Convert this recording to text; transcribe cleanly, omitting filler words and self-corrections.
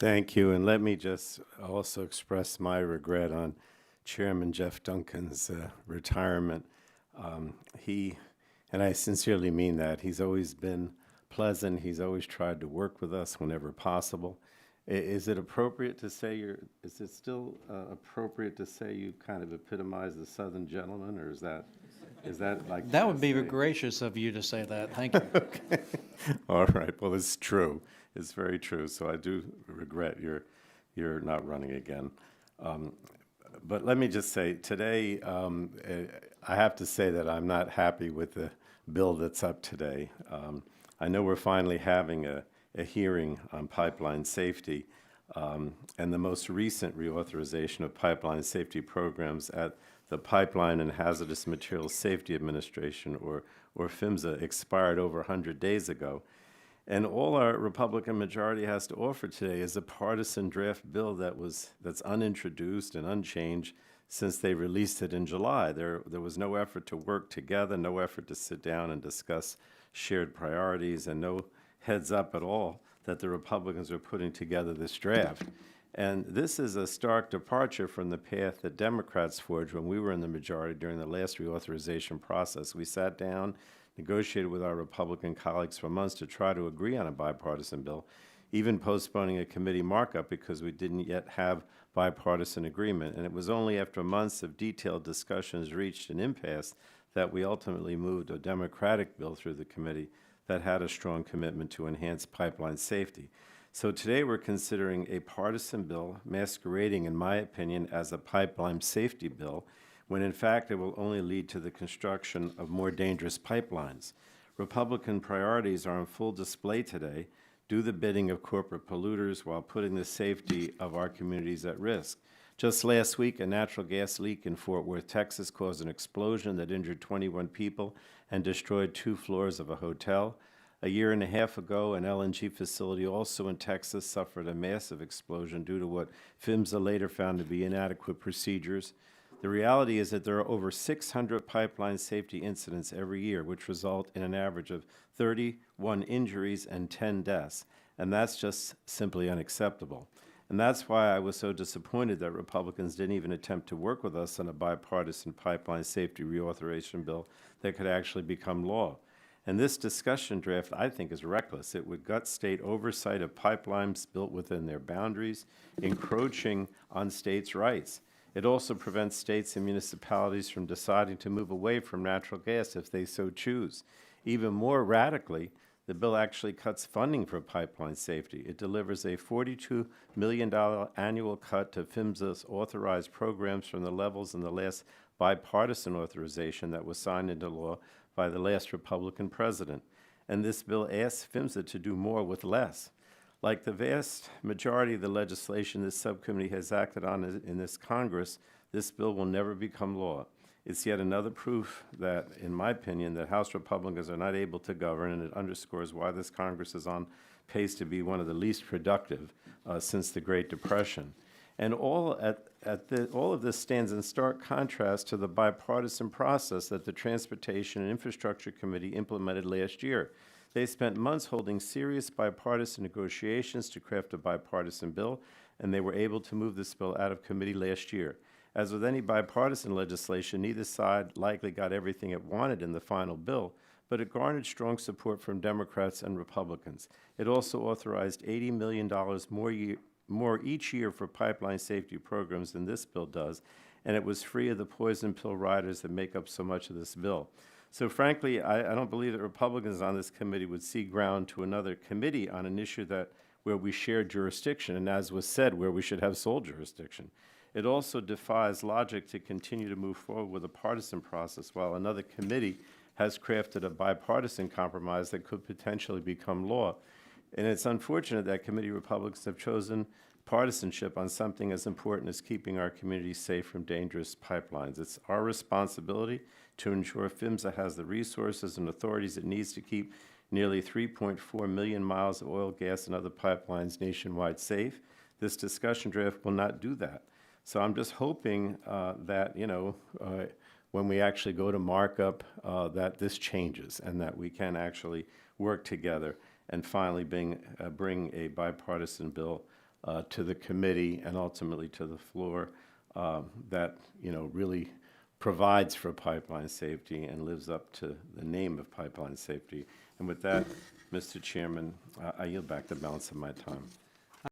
Thank you, and let me just also express my regret on Chairman Jeff Duncan's retirement. He, and I sincerely mean that, he's always been pleasant. He's always tried to work with us whenever possible. Is it appropriate to say is it still appropriate to say you kind of epitomize the Southern gentleman, or is that like? That would be gracious of you to say that. Thank you. Okay. All right. Well, it's true. It's very true. So I do regret you're not running again. But let me just say, today, I have to say that I'm not happy with the bill that's up today. I know we're finally having a hearing on pipeline safety, and the most recent reauthorization of pipeline safety programs at the Pipeline and Hazardous Materials Safety Administration, or PHMSA, expired over 100 days ago. And all our Republican majority has to offer today is a partisan draft bill that's unintroduced and unchanged since they released it in July. There was no effort to work together, no effort to sit down and discuss shared priorities, and no heads up at all that the Republicans are putting together this draft. And this is a stark departure from the path that Democrats forged when we were in the majority during the last reauthorization process. We sat down, negotiated with our Republican colleagues for months to try to agree on a bipartisan bill, even postponing a committee markup because we didn't yet have bipartisan agreement. And it was only after months of detailed discussions reached an impasse that we ultimately moved a Democratic bill through the committee that had a strong commitment to enhance pipeline safety. So today we're considering a partisan bill masquerading, in my opinion, as a pipeline safety bill, when in fact it will only lead to the construction of more dangerous pipelines. Republican priorities are on full display today. Do the bidding of corporate polluters while putting the safety of our communities at risk. Just last week, a natural gas leak in Fort Worth, Texas caused an explosion that injured 21 people and destroyed 2 floors of a hotel. A year and a half ago, an LNG facility also in Texas suffered a massive explosion due to what PHMSA later found to be inadequate procedures. The reality is that there are over 600 pipeline safety incidents every year, which result in an average of 31 injuries and 10 deaths, and that's just simply unacceptable. And that's why I was so disappointed that Republicans didn't even attempt to work with us on a bipartisan pipeline safety reauthorization bill that could actually become law. And this discussion draft, I think, is reckless. It would gut state oversight of pipelines built within their boundaries, encroaching on states' rights. It also prevents states and municipalities from deciding to move away from natural gas if they so choose. Even more radically, the bill actually cuts funding for pipeline safety. It delivers a $42 million annual cut to PHMSA's authorized programs from the levels in the last bipartisan authorization that was signed into law by the last Republican president. And this bill asks PHMSA to do more with less. Like the vast majority of the legislation this subcommittee has acted on in this Congress, this bill will never become law. It's yet another proof that, in my opinion, that House Republicans are not able to govern, and it underscores why this Congress is on pace to be one of the least productive since the Great Depression. And all of this stands in stark contrast to the bipartisan process that the Transportation and Infrastructure Committee implemented last year. They spent months holding serious bipartisan negotiations to craft a bipartisan bill, and they were able to move this bill out of committee last year. As with any bipartisan legislation, neither side likely got everything it wanted in the final bill, but it garnered strong support from Democrats and Republicans. It also authorized $80 million more each year for pipeline safety programs than this bill does, and it was free of the poison pill riders that make up so much of this bill. So frankly, I don't believe that Republicans on this committee would see ground to another committee on an issue where we share jurisdiction, and as was said, where we should have sole jurisdiction. It also defies logic to continue to move forward with a partisan process while another committee has crafted a bipartisan compromise that could potentially become law. And it's unfortunate that committee Republicans have chosen partisanship on something as important as keeping our communities safe from dangerous pipelines. It's our responsibility to ensure PHMSA has the resources and authorities it needs to keep nearly 3.4 million miles of oil, gas, and other pipelines nationwide safe. This discussion draft will not do that. So I'm just hoping that, when we actually go to markup, that this changes and that we can actually work together and finally bring a bipartisan bill to the committee and ultimately to the floor that, really provides for pipeline safety and lives up to the name of pipeline safety. And with that, Mr. Chairman, I yield back the balance of my time.